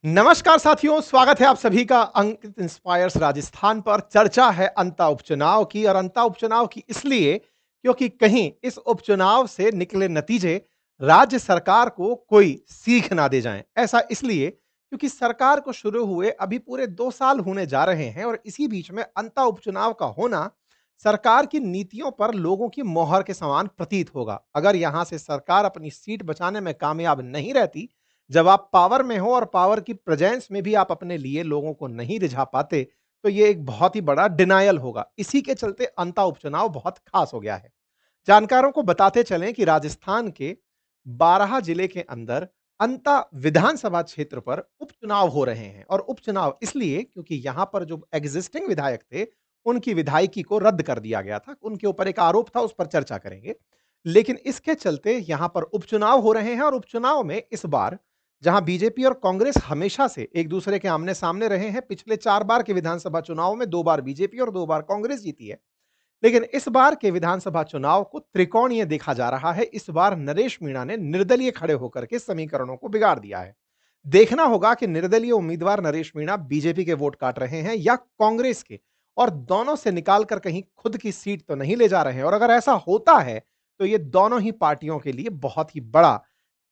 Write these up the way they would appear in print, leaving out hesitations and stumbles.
नमस्कार साथियों, स्वागत है आप सभी का अंकित इंस्पायर्स राजस्थान पर। चर्चा है अंता उपचुनाव की, और अंता उपचुनाव की इसलिए क्योंकि कहीं इस उपचुनाव से निकले नतीजे राज्य सरकार को कोई सीख ना दे जाएं। ऐसा इसलिए क्योंकि सरकार को शुरू हुए अभी पूरे 2 साल होने जा रहे हैं, और इसी बीच में अंता उपचुनाव का होना सरकार की नीतियों पर लोगों की मोहर के समान प्रतीत होगा। अगर यहां से सरकार अपनी सीट बचाने में कामयाब नहीं रहती, जब आप पावर में हो और पावर की प्रेजेंस में भी आप अपने लिए लोगों को नहीं रिझा पाते, तो ये एक बहुत ही बड़ा डिनायल होगा। इसी के चलते अंता उपचुनाव बहुत खास हो गया है। जानकारों को बताते चलें कि राजस्थान के 12 जिले के अंदर अंता विधानसभा क्षेत्र पर उपचुनाव हो रहे हैं, और उपचुनाव इसलिए क्योंकि यहां पर जो एग्जिस्टिंग विधायक थे, उनकी विधायकी को रद्द कर दिया गया था। उनके ऊपर एक आरोप था, उस पर चर्चा करेंगे। लेकिन इसके चलते यहां पर उपचुनाव हो रहे हैं, और उपचुनाव में इस बार जहां बीजेपी और कांग्रेस हमेशा से एक दूसरे के आमने सामने रहे हैं, पिछले 4 बार के विधानसभा चुनाव में 2 बार बीजेपी और 2 बार कांग्रेस जीती है। लेकिन इस बार के विधानसभा चुनाव को त्रिकोणीय देखा जा रहा है। इस बार नरेश मीणा ने निर्दलीय खड़े होकर के समीकरणों को बिगाड़ दिया है। देखना होगा कि निर्दलीय उम्मीदवार नरेश मीणा बीजेपी के वोट काट रहे हैं या कांग्रेस के, और दोनों से निकालकर कहीं खुद की सीट तो नहीं ले जा रहे हैं। और अगर ऐसा होता है, तो ये दोनों ही पार्टियों के लिए बहुत ही बड़ा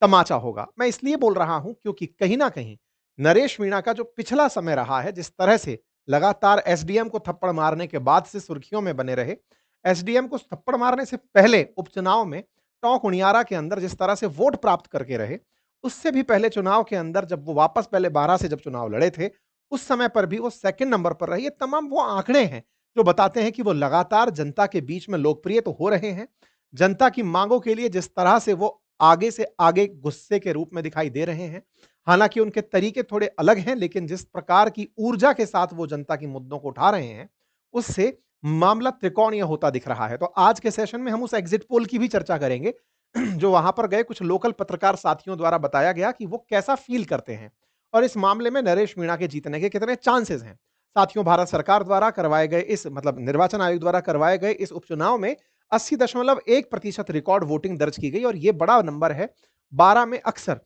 तमाचा होगा। मैं इसलिए बोल रहा हूं क्योंकि कहीं ना कहीं नरेश मीणा का जो पिछला समय रहा है, जिस तरह से लगातार एसडीएम को थप्पड़ मारने के बाद से सुर्खियों में बने रहे, एसडीएम को थप्पड़ मारने से पहले उपचुनाव में टोंक उनियारा के अंदर जिस तरह से वोट प्राप्त करके रहे, उससे भी पहले चुनाव के अंदर जब वो वापस पहले 12 से जब चुनाव लड़े थे, उस समय पर भी वो सेकंड नंबर पर रहे। ये तमाम वो आंकड़े हैं जो बताते हैं कि वो लगातार जनता के बीच में लोकप्रिय तो हो रहे हैं। जनता की मांगों के लिए जिस तरह से वो आगे से आगे गुस्से के रूप में दिखाई दे रहे हैं। हालांकि उनके तरीके थोड़े अलग हैं, लेकिन जिस प्रकार की ऊर्जा के साथ वो जनता की मुद्दों को उठा रहे हैं, उससे मामला त्रिकोणीय होता दिख रहा है। तो आज के सेशन में हम उस एग्जिट पोल की भी चर्चा करेंगे जो वहां पर गए कुछ लोकल पत्रकार साथियों द्वारा बताया गया कि वो कैसा फील करते हैं, और इस मामले में नरेश मीणा के जीतने के कितने चांसेस हैं। साथियों, भारत सरकार द्वारा करवाए गए इस निर्वाचन आयोग द्वारा करवाए गए इस उपचुनाव में 80.1% रिकॉर्ड वोटिंग दर्ज की गई, और यह बड़ा नंबर है। 12 में अक्सर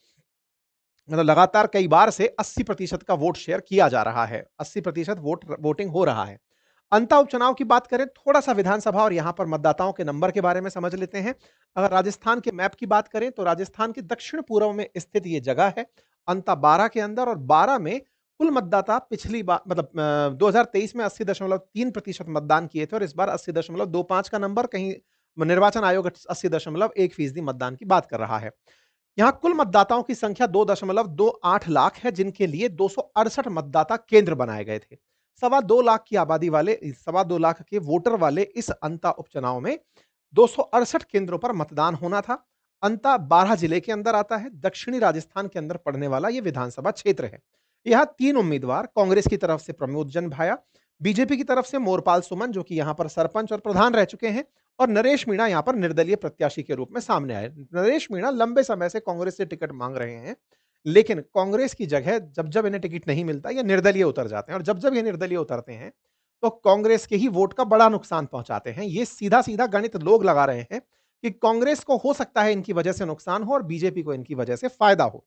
लगातार कई बार से 80% का वोट शेयर किया जा रहा है। 80% वोटिंग हो रहा है। अंता उपचुनाव की बात करें, थोड़ा सा विधानसभा और यहां पर मतदाताओं के नंबर के बारे में समझ लेते हैं। अगर राजस्थान के मैप की बात करें, तो राजस्थान के दक्षिण पूर्व में स्थित यह जगह है अंता 12 के अंदर, और 12 में कुल मतदाता पिछली बार 2023 में 80.3% मतदान किए थे, और इस बार 80.25 का नंबर, कहीं निर्वाचन आयोग 80.1% मतदान की बात कर रहा है। यहां कुल मतदाताओं की संख्या 2.28 लाख है, जिनके लिए 268 मतदाता केंद्र बनाए गए थे। 2.25 लाख की आबादी वाले, 2.25 लाख के वोटर वाले इस अंता उपचुनाव में 268 केंद्रों पर मतदान होना था। अंता 12 जिले के अंदर आता है, दक्षिणी राजस्थान के अंदर पड़ने वाला यह विधानसभा क्षेत्र है। यहां 3 उम्मीदवार, कांग्रेस की तरफ से प्रमोद जन भाया, बीजेपी की तरफ से मोरपाल सुमन जो कि यहां पर सरपंच और प्रधान रह चुके हैं, और नरेश मीणा यहां पर निर्दलीय प्रत्याशी के रूप में सामने आए। नरेश मीणा लंबे समय से कांग्रेस से टिकट मांग रहे हैं, लेकिन कांग्रेस की जगह जब जब इन्हें टिकट नहीं मिलता, ये निर्दलीय उतर जाते हैं, और जब जब ये निर्दलीय उतरते हैं, तो कांग्रेस के ही वोट का बड़ा नुकसान पहुंचाते हैं। ये सीधा सीधा गणित लोग लगा रहे हैं कि कांग्रेस को हो सकता है इनकी वजह से नुकसान हो, और बीजेपी को इनकी वजह से फायदा हो।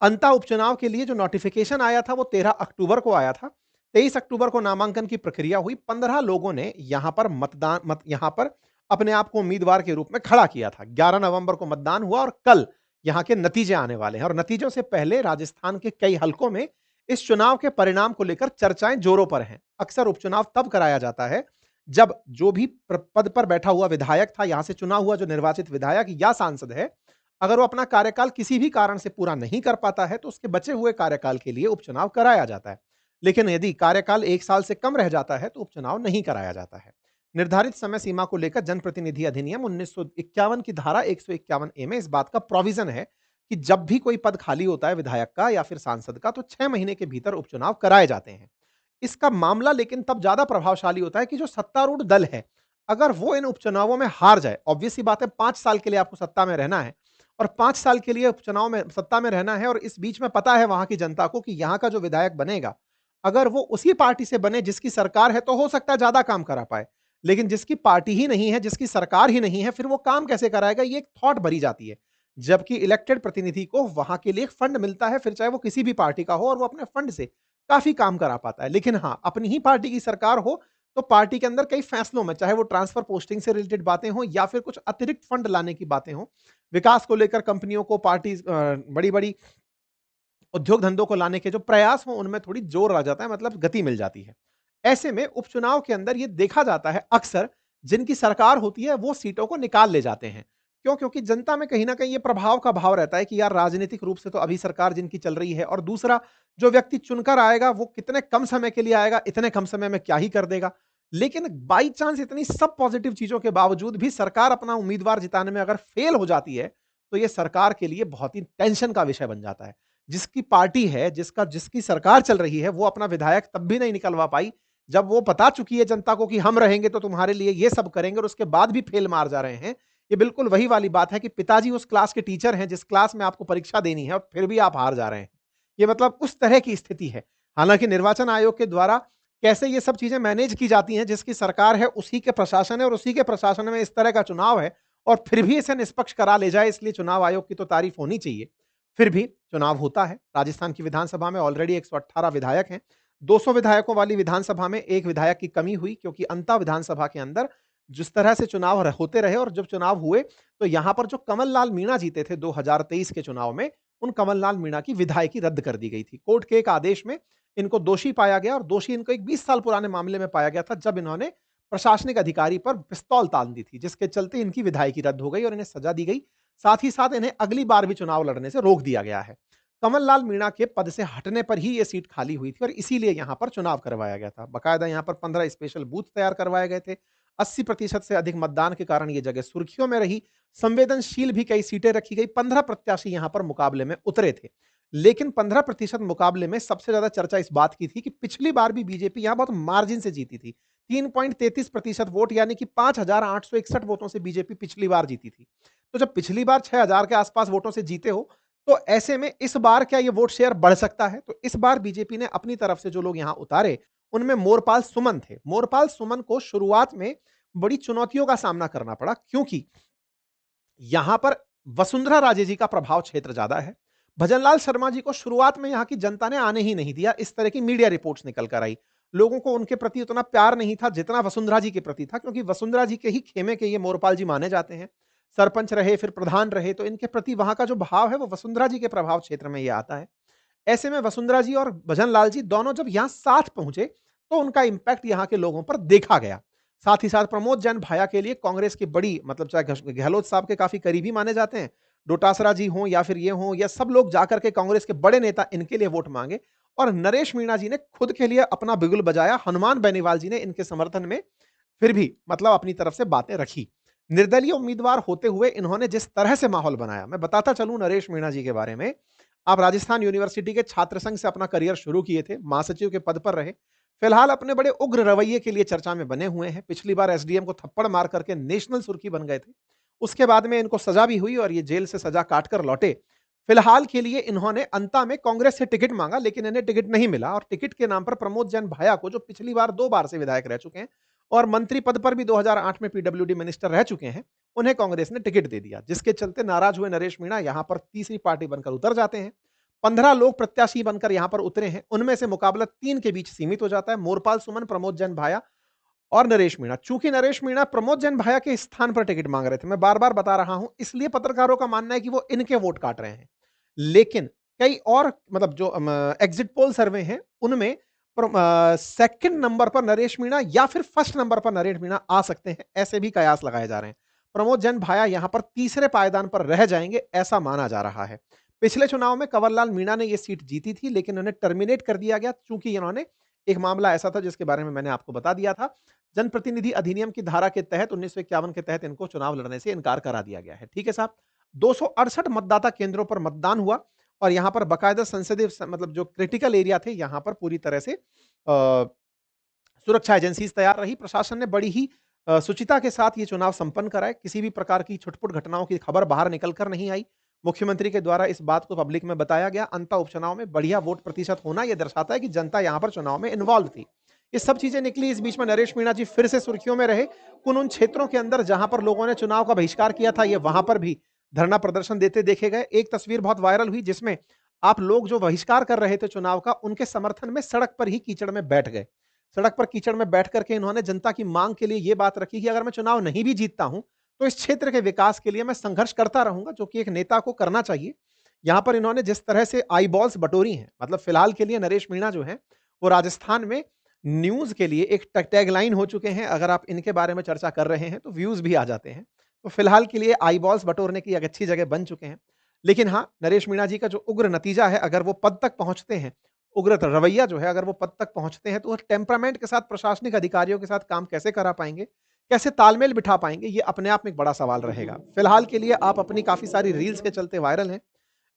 अंता उपचुनाव के लिए जो नोटिफिकेशन आया था, वो 13 अक्टूबर को आया था। 23 अक्टूबर को नामांकन की प्रक्रिया हुई। 15 लोगों ने यहां पर अपने आप को उम्मीदवार के रूप में खड़ा किया था। 11 नवंबर को मतदान हुआ, और कल यहां के नतीजे आने वाले हैं, और नतीजों से पहले राजस्थान के कई हलकों में इस चुनाव के परिणाम को लेकर चर्चाएं जोरों पर हैं। अक्सर उपचुनाव तब कराया जाता है जब जो भी पद पर बैठा हुआ विधायक था, यहां से चुना हुआ जो निर्वाचित विधायक या सांसद है, अगर वो अपना कार्यकाल किसी भी कारण से पूरा नहीं कर पाता है, तो उसके बचे हुए कार्यकाल के लिए उपचुनाव कराया जाता है। लेकिन यदि कार्यकाल 1 साल से कम रह जाता है, तो उपचुनाव नहीं कराया जाता है। निर्धारित समय सीमा को लेकर जनप्रतिनिधि अधिनियम 1951 की धारा 151 ए में इस बात का प्रोविजन है कि जब भी कोई पद खाली होता है विधायक का या फिर सांसद का, तो 6 महीने के भीतर उपचुनाव कराए जाते हैं। इसका मामला लेकिन तब ज्यादा प्रभावशाली होता है कि जो सत्तारूढ़ दल है, अगर वो इन उपचुनावों में हार जाए, ऑब्वियस सी बात है 5 साल के लिए आपको सत्ता में रहना है, और 5 साल के लिए उपचुनाव में सत्ता में रहना है, और इस बीच में पता है वहां की जनता को कि यहां का जो विधायक बनेगा, अगर वो उसी पार्टी से बने जिसकी सरकार है, तो हो सकता है ज्यादा काम करा पाए। लेकिन जिसकी पार्टी ही नहीं है, जिसकी सरकार ही नहीं है, फिर वो काम कैसे कराएगा, ये एक थॉट भरी जाती है। जबकि इलेक्टेड प्रतिनिधि को वहां के लिए एक फंड मिलता है, फिर चाहे वो किसी भी पार्टी का हो, और वो अपने फंड से काफी काम करा पाता है। लेकिन हाँ, अपनी ही पार्टी की सरकार हो तो पार्टी के अंदर कई फैसलों में, चाहे वो ट्रांसफर पोस्टिंग से रिलेटेड बातें हो या फिर कुछ अतिरिक्त फंड लाने की बातें हो, विकास को लेकर कंपनियों को, पार्टी बड़ी बड़ी उद्योग धंधों को लाने के जो प्रयास हो, उनमें थोड़ी जोर आ जाता है, मतलब गति मिल जाती है। ऐसे में उपचुनाव के अंदर ये देखा जाता है अक्सर, जिनकी सरकार होती है वो सीटों को निकाल ले जाते हैं। क्यों? क्योंकि जनता में कहीं न कहीं ये प्रभाव का भाव रहता है कि यार राजनीतिक रूप से तो अभी सरकार जिनकी चल रही है, और दूसरा जो व्यक्ति चुनकर आएगा वो कितने कम समय के लिए आएगा, इतने कम समय में क्या ही कर देगा। लेकिन बाई चांस इतनी सब पॉजिटिव चीज़ों के बावजूद भी सरकार अपना उम्मीदवार जिताने में अगर फेल हो जाती है, तो ये सरकार के लिए बहुत ही टेंशन का विषय बन जाता है। जिसकी पार्टी है, जिसकी सरकार चल रही है, वो अपना विधायक तब भी नहीं निकलवा पाई, जब वो बता चुकी है जनता को कि हम रहेंगे तो तुम्हारे लिए ये सब करेंगे, और उसके बाद भी फेल मार जा रहे हैं। ये बिल्कुल वही वाली बात है कि पिताजी उस क्लास के टीचर हैं जिस क्लास में आपको परीक्षा देनी है, और फिर भी आप हार जा रहे हैं। ये मतलब उस तरह की स्थिति है। हालाँकि निर्वाचन आयोग के द्वारा कैसे ये सब चीज़ें मैनेज की जाती हैं, जिसकी सरकार है उसी के प्रशासन है, और उसी के प्रशासन में इस तरह का चुनाव है, और फिर भी इसे निष्पक्ष करा ले जाए, इसलिए चुनाव आयोग की तो तारीफ होनी चाहिए। फिर भी चुनाव होता है। राजस्थान की विधानसभा में ऑलरेडी 118 विधायक हैं। 200 विधायकों वाली विधानसभा में 1 विधायक की कमी हुई, क्योंकि अंता विधानसभा के अंदर जिस तरह से चुनाव होते रहे, और जब चुनाव हुए तो यहां पर जो कमल लाल मीणा जीते थे 2023 के चुनाव में, उन कमल लाल मीणा की विधायकी रद्द कर दी गई थी। कोर्ट के एक आदेश में इनको दोषी पाया गया, और दोषी इनको एक 20 साल पुराने मामले में पाया गया था, जब इन्होंने प्रशासनिक अधिकारी पर पिस्तौल तान दी थी, जिसके चलते इनकी विधायकी रद्द हो गई और इन्हें सजा दी गई। साथ ही साथ इन्हें अगली बार भी चुनाव लड़ने से रोक दिया गया है। कमल लाल मीणा के पद से हटने पर ही ये सीट खाली हुई थी, और इसीलिए यहां पर चुनाव करवाया गया था। बकायदा यहां पर 15 स्पेशल बूथ तैयार करवाए गए थे। 80% से अधिक मतदान के कारण ये जगह सुर्खियों में रही। संवेदनशील भी कई सीटें रखी गई। 15 प्रत्याशी यहां पर मुकाबले में उतरे थे। लेकिन 15% मुकाबले में सबसे ज्यादा चर्चा इस बात की थी कि पिछली बार भी बीजेपी यहां बहुत मार्जिन से जीती थी। 3.33% वोट, यानी कि 5,861 वोटों से बीजेपी पिछली बार जीती थी। तो जब पिछली बार 6,000 के आसपास वोटों से जीते हो, तो ऐसे में इस बार क्या ये वोट शेयर बढ़ सकता है? तो इस बार बीजेपी ने अपनी तरफ से जो लोग यहां उतारे, उनमें मोरपाल सुमन थे। मोरपाल सुमन को शुरुआत में बड़ी चुनौतियों का सामना करना पड़ा, क्योंकि यहां पर वसुंधरा राजे जी का प्रभाव क्षेत्र ज्यादा है। भजनलाल शर्मा जी को शुरुआत में यहां की जनता ने आने ही नहीं दिया। इस तरह की मीडिया रिपोर्ट्स निकल कर आई। लोगों को उनके प्रति उतना प्यार नहीं था जितना वसुंधरा जी के प्रति था, क्योंकि वसुंधरा जी के ही खेमे के ये मोरपाल जी माने जाते हैं। सरपंच रहे, फिर प्रधान रहे, तो इनके प्रति वहां का जो भाव है वो वसुंधरा जी के प्रभाव क्षेत्र में ये आता है। ऐसे में वसुंधरा जी और भजन लाल जी दोनों जब यहां साथ पहुंचे, तो उनका इंपैक्ट यहां के लोगों पर देखा गया। साथ ही साथ प्रमोद जैन भाया के लिए कांग्रेस की बड़ी, मतलब चाहे गहलोत साहब के काफी करीबी माने जाते हैं, डोटासरा जी हों या फिर ये हों, या सब लोग जाकर के कांग्रेस के बड़े नेता इनके लिए वोट मांगे, और नरेश मीणा जी ने खुद के लिए अपना बिगुल बजाया। हनुमान बेनीवाल जी ने इनके समर्थन में फिर भी मतलब अपनी तरफ से बातें रखी। निर्दलीय उम्मीदवार होते हुए इन्होंने जिस तरह से माहौल बनाया, मैं बताता चलूं नरेश मीणा जी के बारे में। आप राजस्थान यूनिवर्सिटी के छात्र संघ से अपना करियर शुरू किए थे, महासचिव के पद पर रहे। फिलहाल अपने बड़े उग्र रवैये के लिए चर्चा में बने हुए हैं। पिछली बार एसडीएम को थप्पड़ मार करके नेशनल सुर्खी बन गए थे। उसके बाद में इनको सजा भी हुई और ये जेल से सजा काटकर लौटे। फिलहाल के लिए इन्होंने अंता में कांग्रेस से टिकट मांगा, लेकिन इन्हें टिकट नहीं मिला, और टिकट के नाम पर प्रमोद जैन भाया को, जो पिछली बार 2 बार से विधायक रह चुके हैं और मंत्री पद पर भी 2008 में पीडब्ल्यूडी मिनिस्टर रह चुके हैं, उन्हें कांग्रेस ने टिकट दे दिया, जिसके चलते नाराज हुए नरेश मीणा यहां पर तीसरी पार्टी बनकर उतर जाते हैं। 15 लोग प्रत्याशी बनकर यहां पर उतरे हैं। उनमें से मुकाबला 3 के बीच सीमित हो जाता है, मोरपाल सुमन, प्रमोद जैन भाया और नरेश मीणा। चूंकि नरेश मीणा प्रमोद जैन भाया के स्थान पर टिकट मांग रहे थे, मैं बार बार बता रहा हूं, इसलिए पत्रकारों का मानना है कि वो इनके वोट काट रहे हैं। लेकिन कई और, मतलब जो एग्जिट पोल सर्वे हैं, उनमें सेकंड नंबर पर नरेश मीणा या फिर फर्स्ट नंबर पर नरेश मीणा आ सकते हैं, ऐसे भी कयास लगाए जा रहे हैं। प्रमोद जैन भाया यहां पर तीसरे पायदान पर रह जाएंगे, ऐसा माना जा रहा है। पिछले चुनाव में कंवर लाल मीणा ने यह सीट जीती थी, लेकिन उन्हें टर्मिनेट कर दिया गया, चूंकि इन्होंने, एक मामला ऐसा था जिसके बारे में मैंने आपको बता दिया था, जनप्रतिनिधि अधिनियम की धारा के तहत 1951 के तहत इनको चुनाव लड़ने से इनकार करा दिया गया है। ठीक है साहब। 268 मतदाता केंद्रों पर मतदान हुआ, और यहां पर बकायदा संसदीय मतलब जो क्रिटिकल एरिया थे, यहां पर पूरी तरह से सुरक्षा एजेंसीज तैयार रही। प्रशासन ने बड़ी ही शुचिता के साथ ये चुनाव संपन्न कराए। किसी भी प्रकार की छुटपुट घटनाओं की खबर बाहर निकलकर नहीं आई। मुख्यमंत्री के द्वारा इस बात को पब्लिक में बताया गया। अंता उपचुनाव में बढ़िया वोट प्रतिशत होना यह दर्शाता है कि जनता यहां पर चुनाव में इन्वॉल्व थी। ये सब चीजें निकली। इस बीच में नरेश मीणा जी फिर से सुर्खियों में रहे। उन क्षेत्रों के अंदर जहां पर लोगों ने चुनाव का बहिष्कार किया था, ये वहां पर भी धरना प्रदर्शन देते देखे गए। एक तस्वीर बहुत वायरल हुई जिसमें आप लोग जो बहिष्कार कर रहे थे चुनाव का, उनके समर्थन में सड़क पर ही कीचड़ में बैठ गए। सड़क पर कीचड़ में बैठ कर के इन्होंने जनता की माँग के लिए ये बात रखी कि अगर मैं चुनाव नहीं भी जीतता हूँ, तो इस क्षेत्र के विकास के लिए मैं संघर्ष करता रहूँगा, जो कि एक नेता को करना चाहिए। यहाँ पर इन्होंने जिस तरह से आईबॉल्स बटोरी हैं, मतलब फिलहाल के लिए नरेश मीणा जो हैं, वो राजस्थान में न्यूज़ के लिए एक टैगलाइन हो चुके हैं। अगर आप इनके बारे में चर्चा कर रहे हैं, तो व्यूज़ भी आ जाते हैं। तो फिलहाल के लिए आईबॉल्स बटोरने की एक अच्छी जगह बन चुके हैं। लेकिन हाँ, नरेश मीणा जी का जो उग्र नतीजा है, अगर वो पद तक पहुँचते हैं, उग्र रवैया जो है, अगर वो पद तक पहुँचते हैं, तो वो टेम्परामेंट के साथ प्रशासनिक अधिकारियों के साथ काम कैसे करा पाएँगे? कैसे तालमेल बिठा पाएँगे? ये अपने आप में एक बड़ा सवाल रहेगा। फिलहाल के लिए आप अपनी काफ़ी सारी रील्स के चलते वायरल हैं।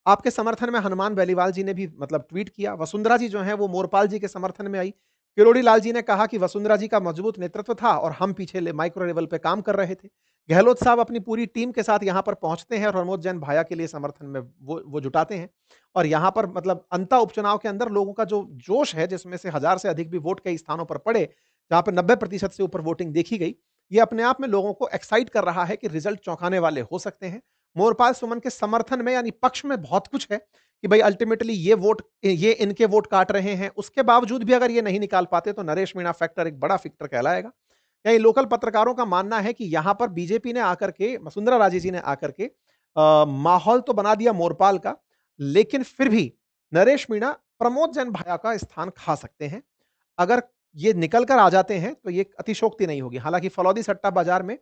आपके समर्थन में हनुमान बेलीवाल जी ने भी मतलब ट्वीट किया। वसुंधरा जी जो हैं वो मोरपाल जी के समर्थन में आई। किरोड़ी लाल जी ने कहा कि वसुंधरा जी का मजबूत नेतृत्व था और हम पीछे ले माइक्रो लेवल पे काम कर रहे थे। गहलोत साहब अपनी पूरी टीम के साथ यहाँ पर पहुँचते हैं और प्रमोद जैन भाया के लिए समर्थन में वो जुटाते हैं। और यहाँ पर मतलब अंता उपचुनाव के अंदर लोगों का जो जोश है, जिसमें से 1000 से अधिक भी वोट कई स्थानों पर पड़े, जहाँ पे 90% से ऊपर वोटिंग देखी गई। ये अपने आप में लोगों को एक्साइट कर रहा है कि रिजल्ट चौंकाने वाले हो सकते हैं। मोरपाल सुमन के समर्थन में यानी पक्ष में बहुत कुछ है कि भाई अल्टीमेटली ये इनके वोट काट रहे हैं। उसके बावजूद भी अगर ये नहीं निकाल पाते तो नरेश मीणा फैक्टर एक बड़ा फैक्टर कहलाएगा। यही लोकल पत्रकारों का मानना है कि यहाँ पर बीजेपी ने आकर के, वसुंधरा राजे जी ने आकर के माहौल तो बना दिया मोरपाल का, लेकिन फिर भी नरेश मीणा प्रमोद जैन भाया का स्थान खा सकते हैं। अगर ये निकल कर आ जाते हैं तो ये अतिशयोक्ति नहीं होगी। हालाँकि फलौदी सट्टा बाज़ार में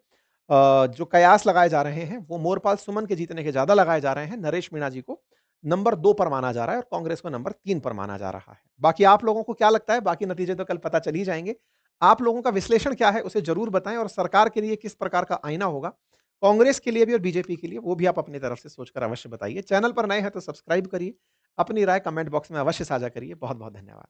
जो कयास लगाए जा रहे हैं, वो मोरपाल सुमन के जीतने के ज़्यादा लगाए जा रहे हैं। नरेश मीणा जी को नंबर 2 पर माना जा रहा है और कांग्रेस को नंबर 3 पर माना जा रहा है। बाकी आप लोगों को क्या लगता है? बाकी नतीजे तो कल पता चल ही जाएँगे। आप लोगों का विश्लेषण क्या है? उसे ज़रूर बताएँ और सरकार के लिए किस प्रकार का आईना होगा? कांग्रेस के लिए भी और बीजेपी के लिए, वो भी आप अपनी तरफ से सोचकर अवश्य बताइए। चैनल पर नए हैं तो सब्सक्राइब करिए। अपनी राय कमेंट बॉक्स में अवश्य साझा करिए। बहुत-बहुत धन्यवाद।